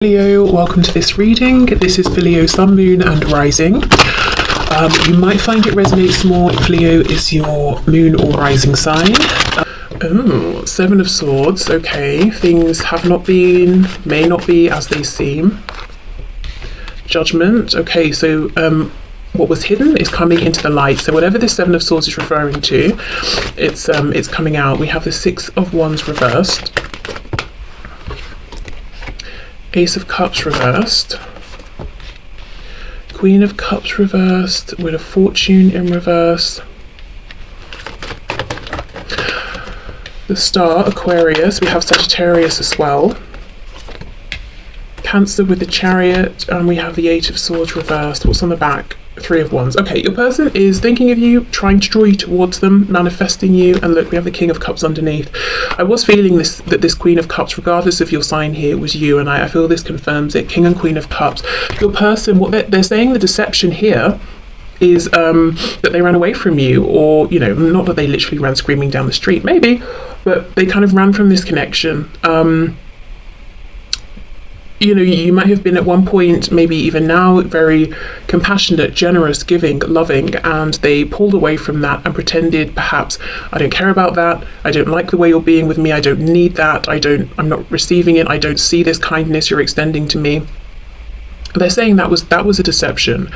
Leo, welcome to this reading. This is for Leo, Sun, Moon and Rising. You might find it resonates more if Leo is your moon or rising sign. Seven of Swords. Okay, things may not be as they seem. Judgment. Okay, so what was hidden is coming into the light. So whatever this Seven of Swords is referring to, it's coming out. We have the Six of Wands reversed. Ace of Cups reversed, Queen of Cups reversed, with a Fortune in reverse, the Star, Aquarius, we have Sagittarius as well, Cancer with the Chariot, and we have the Eight of Swords reversed. What's on the back? Three of Wands. Okay, your person is thinking of you, trying to draw you towards them, manifesting you, and look, we have the King of Cups underneath. I was feeling that this Queen of Cups, regardless of your sign here, was you, and I feel this confirms it. King and Queen of Cups. Your person, what they're saying, the deception here is that they ran away from you, or, you know, not that they literally ran screaming down the street, maybe, but they kind of ran from this connection. You know, you might have been at one point, maybe even now, very compassionate, generous, giving, loving, and they pulled away from that and pretended, perhaps, I don't care about that, I don't like the way you're being with me, I don't need that, I'm not receiving it, I don't see this kindness you're extending to me. They're saying that was a deception.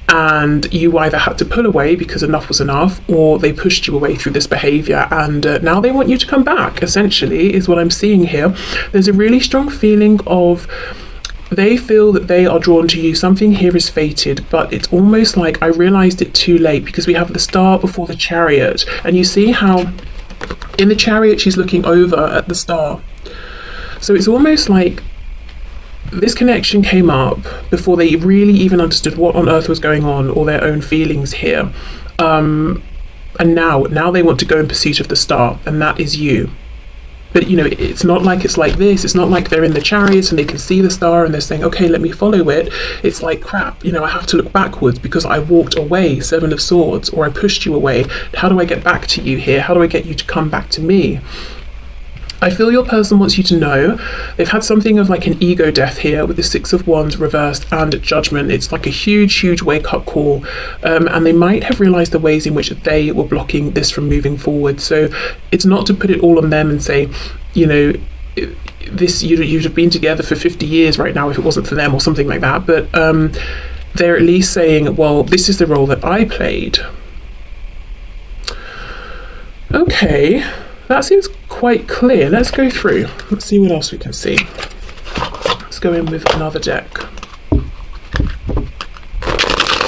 And you either had to pull away because enough was enough, or they pushed you away through this behavior, and now they want you to come back, essentially, is what I'm seeing here. There's a really strong feeling of they feel that they are drawn to you. Something here is fated, but it's almost like I realized it too late, because we have the Star before the Chariot, and you see how in the Chariot she's looking over at the Star. So it's almost like this connection came up before they really even understood what on earth was going on, or their own feelings here. And now they want to go in pursuit of the Star, and that is you. But, you know, it's not like it's like this. It's not like they're in the Chariot and they can see the Star and they're saying, okay, let me follow it. It's like, crap, you know, I have to look backwards because I walked away, Seven of Swords, or I pushed you away. How do I get back to you here? How do I get you to come back to me? I feel your person wants you to know they've had something of like an ego death here with the Six of Wands reversed and Judgment. It's like a huge wake-up call, and they might have realized the ways in which they were blocking this from moving forward. So it's not to put it all on them and say, you know, this you'd have been together for 50 years right now if it wasn't for them, or something like that. But they're at least saying, well, this is the role that I played. Okay, that seems quite clear. Let's go through. Let's see what else we can see. Let's go in with another deck.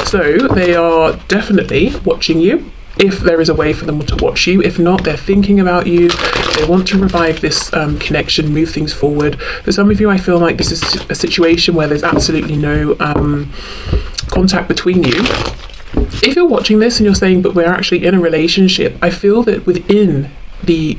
So they are definitely watching you, if there is a way for them to watch you. If not, they're thinking about you. They want to revive this connection, move things forward. For some of you, I feel like this is a situation where there's absolutely no contact between you. If you're watching this and you're saying, but we're actually in a relationship, I feel that within the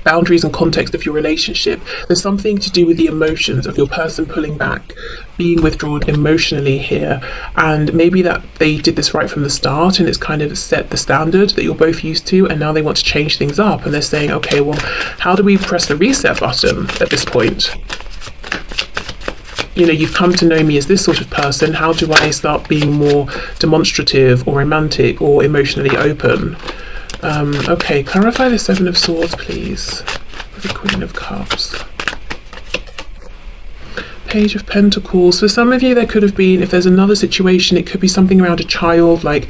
boundaries and context of your relationship, there's something to do with the emotions of your person pulling back, being withdrawn emotionally here, and maybe that they did this right from the start and it's kind of set the standard that you're both used to, and now they want to change things up, and they're saying, okay, well, how do we press the reset button at this point? You know, you've come to know me as this sort of person. How do I start being more demonstrative or romantic or emotionally open? Okay, clarify the Seven of Swords, please, with the Queen of Cups. Page of Pentacles. For some of you, there could have been, if there's another situation, it could be something around a child, like,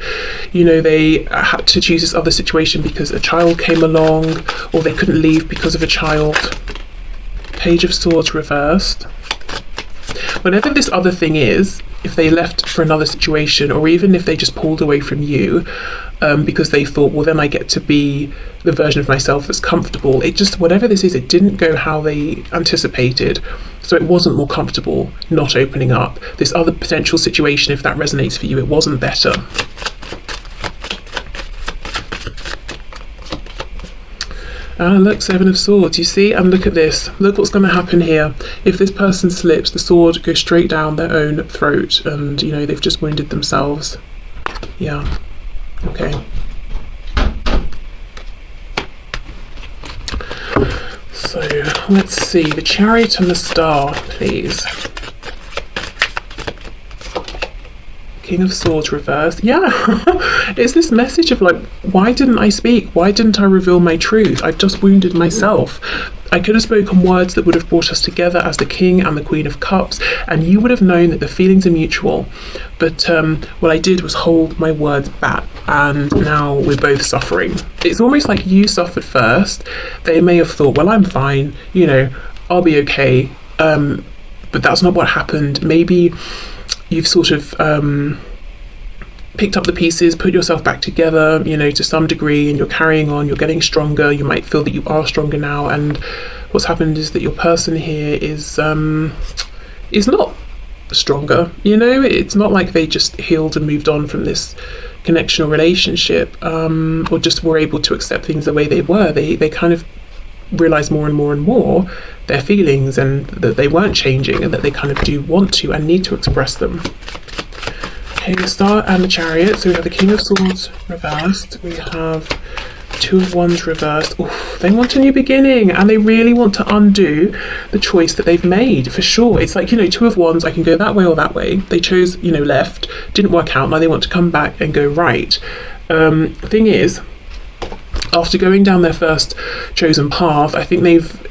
you know, they had to choose this other situation because a child came along, or they couldn't leave because of a child. Page of Swords reversed. Whatever this other thing is, if they left for another situation, or even if they just pulled away from you because they thought, well, then I get to be the version of myself that's comfortable. It just, whatever this is, it didn't go how they anticipated. So it wasn't more comfortable not opening up. This other potential situation, if that resonates for you, it wasn't better. Look, Seven of Swords, you see? And look at this. Look what's going to happen here. If this person slips, the sword goes straight down their own throat, and, you know, they've just wounded themselves. Yeah. Okay. So let's see, the Chariot and the Star, please. King of Swords reversed. Yeah, it's this message of like, why didn't I speak? Why didn't I reveal my truth? I've just wounded myself. I could have spoken words that would have brought us together as the King and the Queen of Cups, and you would have known that the feelings are mutual. But what I did was hold my words back, and now we're both suffering. It's almost like you suffered first. They may have thought, well, I'm fine, you know, I'll be okay. But that's not what happened. Maybe you've sort of picked up the pieces, put yourself back together, you know, to some degree, and you're carrying on, you're getting stronger. You might feel that you are stronger now, and what's happened is that your person here is not stronger, you know. It's not like they just healed and moved on from this connection or relationship, or just were able to accept things the way they were. They kind of realize more and more and more their feelings, and that they weren't changing, and that they kind of do want to and need to express them. Okay, the Star and the Chariot. So we have the King of Swords reversed. We have Two of Wands reversed. Oof, they want a new beginning, and they really want to undo the choice that they've made, for sure. It's like, you know, Two of Wands, I can go that way or that way. They chose, you know, left, didn't work out. Now they want to come back and go right. Thing is, after going down their first chosen path, I think they've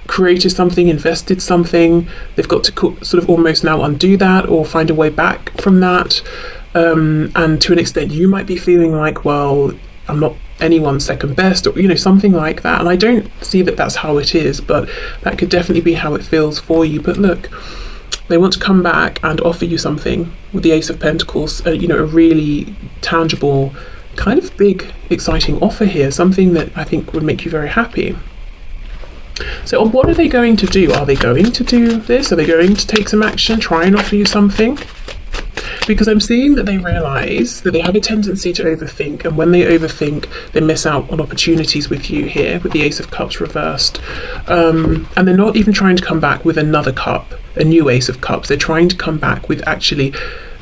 created something, invested something. They've got to sort of almost now undo that or find a way back from that. And to an extent, you might be feeling like, well, I'm not anyone's second best, or, you know, something like that. And I don't see that that's how it is, but that could definitely be how it feels for you. But look, they want to come back and offer you something with the Ace of Pentacles, you know, a really tangible, kind of big, exciting offer here, something that I think would make you very happy. So what are they going to do? Are they going to do this? Are they going to take some action, try and offer you something? Because I'm seeing that they realise that they have a tendency to overthink, and when they overthink, they miss out on opportunities with you here, with the Ace of Cups reversed. And they're not even trying to come back with another cup, a new Ace of Cups. They're trying to come back with actually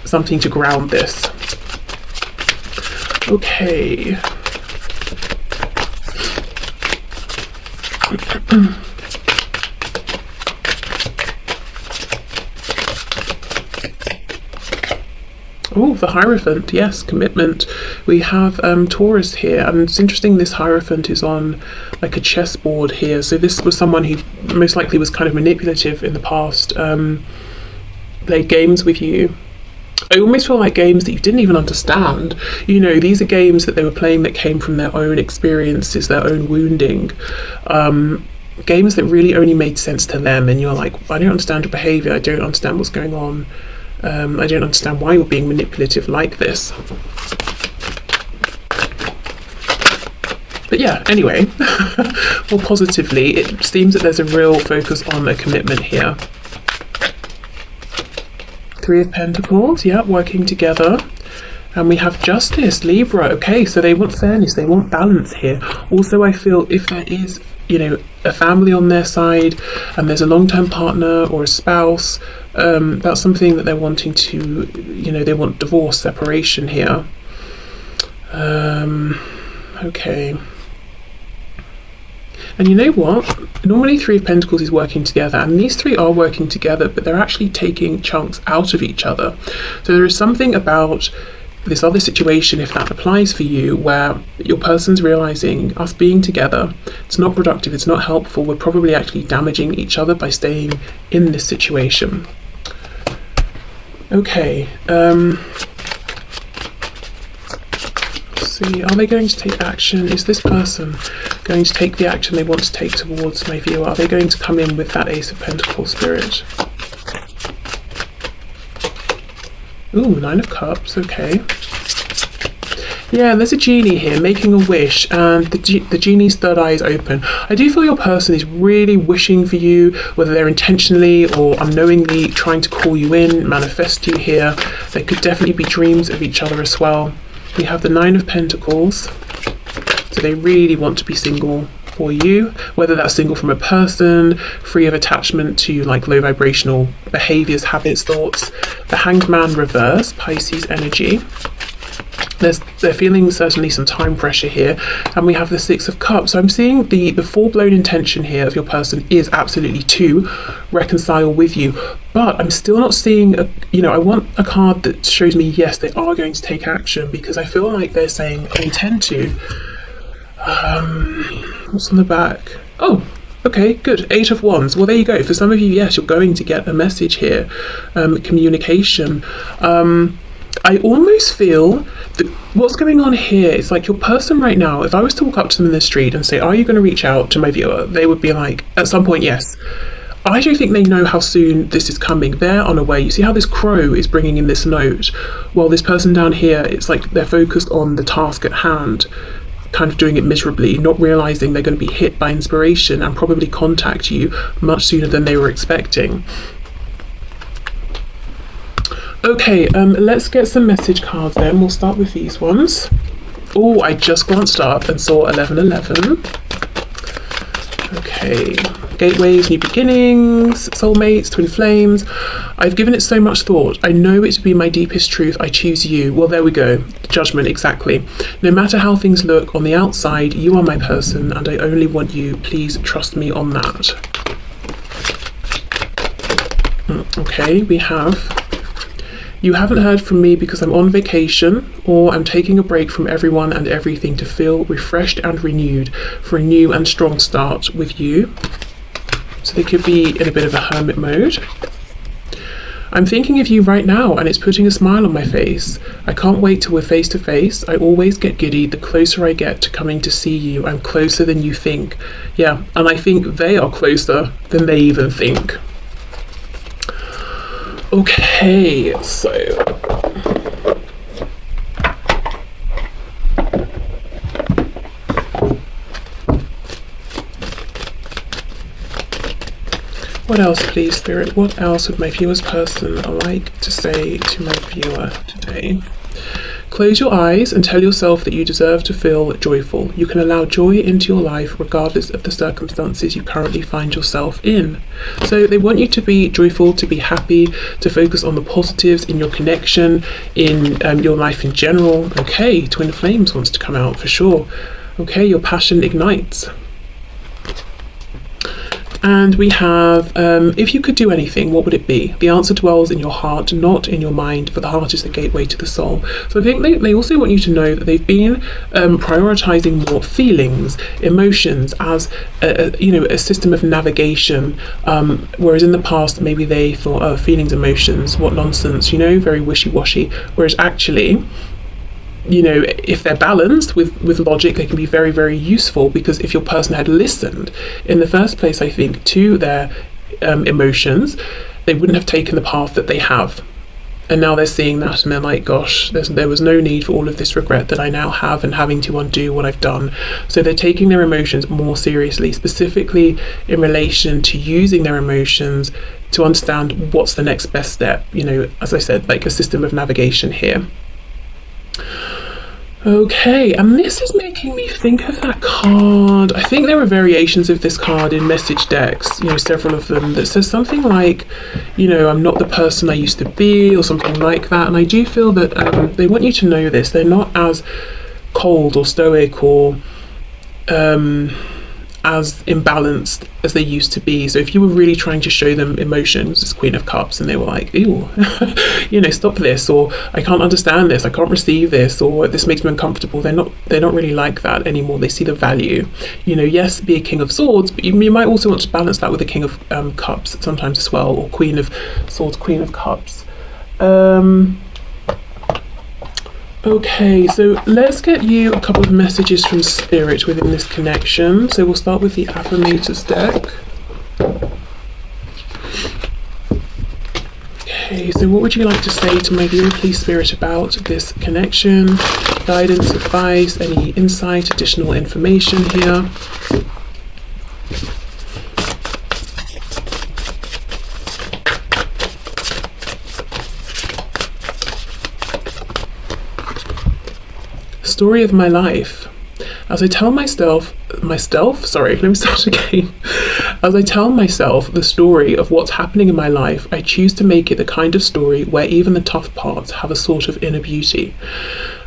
something to ground this. Okay. Oh, the Hierophant, yes, commitment. We have Taurus here, and it's interesting this Hierophant is on like a chessboard here. So this was someone who most likely was kind of manipulative in the past, played games with you. I almost feel like games that you didn't even understand. You know, these are games that they were playing that came from their own experiences, their own wounding. Games that really only made sense to them, and you're like, I don't understand your behaviour, I don't understand what's going on. I don't understand why you're being manipulative like this. But yeah, anyway, more positively, it seems that there's a real focus on a commitment here. Three of Pentacles, yeah, working together. And we have Justice, Libra. Okay, so they want fairness, they want balance here. Also, I feel if there is, you know, a family on their side, and there's a long-term partner or a spouse, that's something that they're wanting to, you know, they want divorce, separation here. Okay. And you know what? Normally Three of Pentacles is working together, and these three are working together, but they're actually taking chunks out of each other. So there is something about this other situation, if that applies for you, where your person's realizing us being together, it's not productive, it's not helpful, we're probably actually damaging each other by staying in this situation. Okay, see, are they going to take action? Is this person going to take the action they want to take towards my viewer? Are they going to come in with that Ace of Pentacles spirit? Ooh, Nine of Cups, okay. Yeah, there's a genie here making a wish, and the genie's third eye is open. I do feel your person is really wishing for you, whether they're intentionally or unknowingly trying to call you in, manifest you here. There could definitely be dreams of each other as well. We have the Nine of Pentacles, so they really want to be single for you, whether that's single from a person, free of attachment to like low vibrational behaviors, habits, thoughts. The Hanged Man reverse, Pisces energy. They're feeling certainly some time pressure here, and we have the Six of Cups. So I'm seeing the full-blown intention here of your person is absolutely to reconcile with you, but I'm still not seeing I want a card that shows me yes, they are going to take action, because I feel like they're saying I intend to. What's on the back? Oh, okay, good. Eight of Wands. Well, there you go. For some of you, yes, you're going to get a message here. Communication. I almost feel that what's going on here is like your person right now, if I was to walk up to them in the street and say, are you going to reach out to my viewer? They would be like, at some point, yes. I don't think they know how soon this is coming. They're unaware. You see how this crow is bringing in this note? While this person down here, it's like they're focused on the task at hand, kind of doing it miserably, not realizing they're going to be hit by inspiration and probably contact you much sooner than they were expecting. Okay, let's get some message cards then. We'll start with these ones. Oh, I just glanced up and saw 1111. Okay, gateways, new beginnings, soulmates, twin flames. I've given it so much thought. I know it to be my deepest truth. I choose you. Well, there we go. Judgment, exactly. No matter how things look on the outside, you are my person, and I only want you. Please trust me on that. Okay, we have... You haven't heard from me because I'm on vacation, or I'm taking a break from everyone and everything to feel refreshed and renewed for a new and strong start with you. So they could be in a bit of a hermit mode. I'm thinking of you right now and it's putting a smile on my face. I can't wait till we're face to face. I always get giddy the closer I get to coming to see you. I'm closer than you think. Yeah, and I think they are closer than they even think. Okay, so what else, please, Spirit? What else would my viewer's person like to say to my viewer today? Close your eyes and tell yourself that you deserve to feel joyful. You can allow joy into your life regardless of the circumstances you currently find yourself in. So they want you to be joyful, to be happy, to focus on the positives in your connection, in your life in general. Okay, Twin Flames wants to come out for sure. Okay, your passion ignites. And we have, if you could do anything, what would it be? The answer dwells in your heart, not in your mind, for the heart is the gateway to the soul. So I think they also want you to know that they've been prioritizing more feelings, emotions as a system of navigation, whereas in the past maybe they thought, oh, feelings, emotions, what nonsense, very wishy-washy, whereas actually, if they're balanced with logic, they can be very, very useful, because if your person had listened in the first place, I think, to their emotions, they wouldn't have taken the path that they have. And now they're seeing that and they're like, gosh, there was no need for all of this regret that I now have and having to undo what I've done. So they're taking their emotions more seriously, specifically in relation to using their emotions to understand what's the next best step. As I said, like a system of navigation here. Okay, and this is making me think of that card. I think there are variations of this card in message decks, several of them, that says something like, I'm not the person I used to be, or something like that. And I do feel that they want you to know this. They're not as cold or stoic or as imbalanced as they used to be. So if you were really trying to show them emotions as Queen of Cups and they were like, ew, stop this, or I can't understand this, I can't receive this, or this makes me uncomfortable, they're not really like that anymore. They see the value. Yes, be a King of Swords, but you might also want to balance that with a King of Cups sometimes as well, or Queen of Swords, Queen of Cups. Okay, so let's get you a couple of messages from Spirit within this connection. So we'll start with the Affirmators deck. Okay, so what would you like to say to my viewer, please, Spirit, about this connection? Guidance, advice, any insight, additional information here? Story of my life. As I tell myself, let me start again. As I tell myself the story of what's happening in my life, I choose to make it the kind of story where even the tough parts have a sort of inner beauty.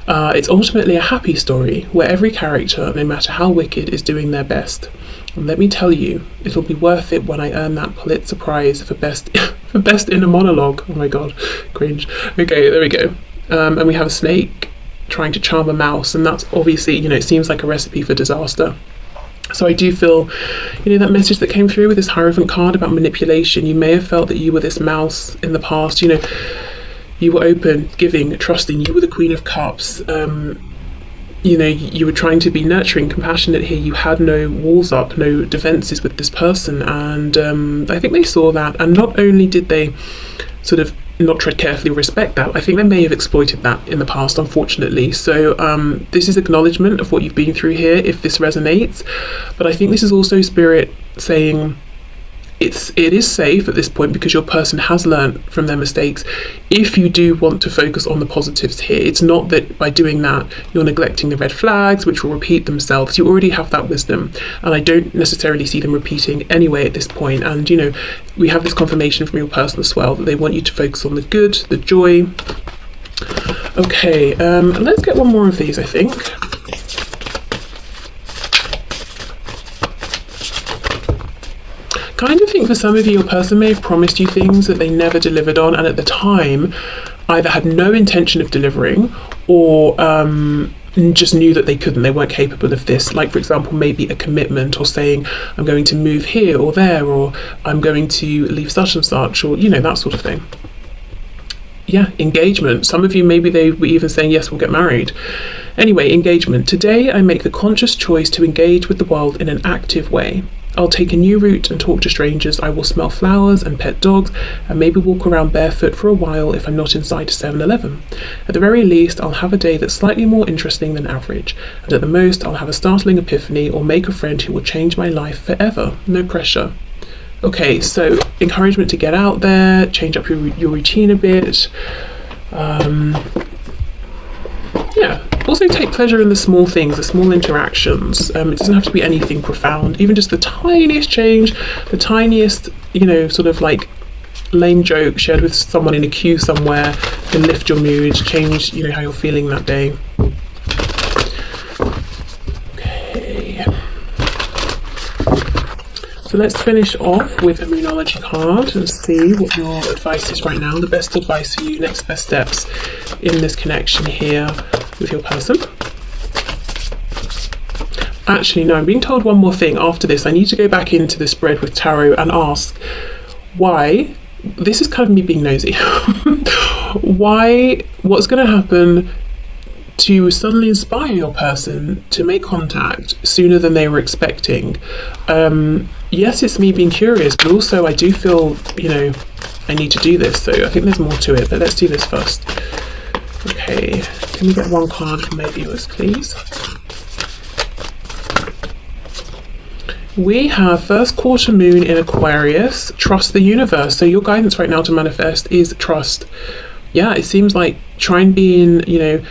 It's ultimately a happy story where every character, no matter how wicked, is doing their best. And let me tell you, it'll be worth it when I earn that Pulitzer Prize for best for best inner monologue. Oh my god, cringe. Okay, there we go. And we have a snake trying to charm a mouse, and that's obviously, it seems like a recipe for disaster. So I do feel, that message that came through with this Hierophant card about manipulation. You may have felt that you were this mouse in the past. You were open, giving, trusting. You were the Queen of Cups. You were trying to be nurturing, compassionate here. You had no walls up, no defenses with this person. And I think they saw that. And not only did they sort of not tread carefully or respect that, I think they may have exploited that in the past, unfortunately. So this is acknowledgement of what you've been through here, if this resonates. But I think this is also Spirit saying, it is safe at this point because your person has learned from their mistakes. If you do want to focus on the positives here, it's not that by doing that you're neglecting the red flags, which will repeat themselves. You already have that wisdom, and I don't necessarily see them repeating anyway at this point. And we have this confirmation from your person as well that they want you to focus on the good, the joy. Okay, let's get one more of these, I think. Kind of think for some of you, your person may have promised you things that they never delivered on, and at the time either had no intention of delivering or just knew that they couldn't, they weren't capable of this. Like, for example, maybe a commitment, or saying I'm going to move here or there, or I'm going to leave such and such, or that sort of thing. Yeah, engagement. Some of you, maybe they were even saying, yes, we'll get married. Anyway, engagement. Today I make the conscious choice to engage with the world in an active way. I'll take a new route and talk to strangers. I will smell flowers and pet dogs, and maybe walk around barefoot for a while if I'm not inside 7-Eleven. At the very least, I'll have a day that's slightly more interesting than average, and at the most, I'll have a startling epiphany or make a friend who will change my life forever. No pressure. Okay, so encouragement to get out there, change up your routine a bit. Yeah. Also take pleasure in the small things, the small interactions. It doesn't have to be anything profound. Even just the tiniest change, the tiniest, sort of like lame joke shared with someone in a queue somewhere can lift your mood, change, how you're feeling that day. Okay. So let's finish off with a Moonology card and see what your advice is right now. The best advice for you, next best steps in this connection here with your person. Actually, no, I'm being told one more thing after this. I need to go back into the spread with tarot and ask why, this is kind of me being nosy, what's going to happen to suddenly inspire your person to make contact sooner than they were expecting. Yes, it's me being curious, but also I do feel, I need to do this. So I think there's more to it, but let's do this first. Okay, can we get one card from my viewers, please? We have first quarter moon in Aquarius. Trust the universe. So your guidance right now to manifest is trust. Yeah, it seems like try and be in,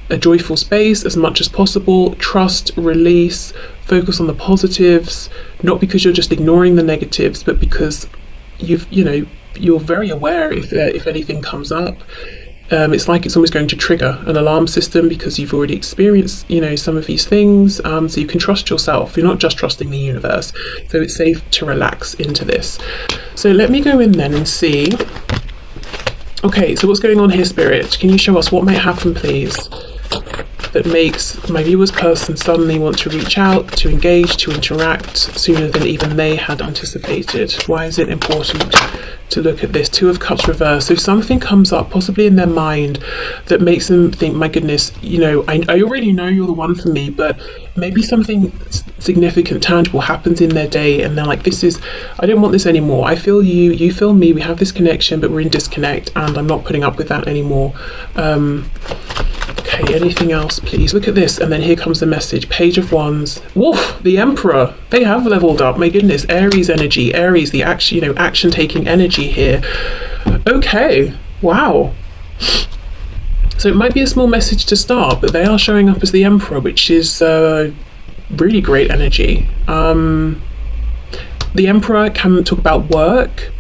a joyful space as much as possible. Trust, release, focus on the positives, not because you're just ignoring the negatives, but because you're very aware if anything comes up. It's like it's almost going to trigger an alarm system because you've already experienced, some of these things. So you can trust yourself. You're not just trusting the universe. So it's safe to relax into this. So let me go in then and see. Okay, so what's going on here, Spirit? Can you show us what might happen, please, that makes my viewer's person suddenly want to reach out, to engage, to interact sooner than even they had anticipated? Why is it important to look at this? Two of Cups reversed. So something comes up, possibly in their mind, that makes them think, my goodness, I already know you're the one for me, but maybe something significant, tangible happens in their day, and they're like, I don't want this anymore. I feel you, you feel me, we have this connection, but we're in disconnect, and I'm not putting up with that anymore. Okay, anything else, please? Look at this, and then here comes the message. Page of Wands. Woof! The Emperor. They have leveled up. My goodness, Aries energy. Aries, the action, action-taking energy here. Okay, wow. So it might be a small message to start, but they are showing up as the Emperor, which is really great energy. The Emperor can talk about work.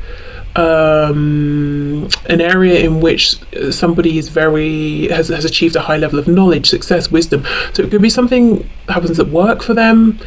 an area in which somebody is has achieved a high level of knowledge, success, wisdom. So it could be something that happens at work for them.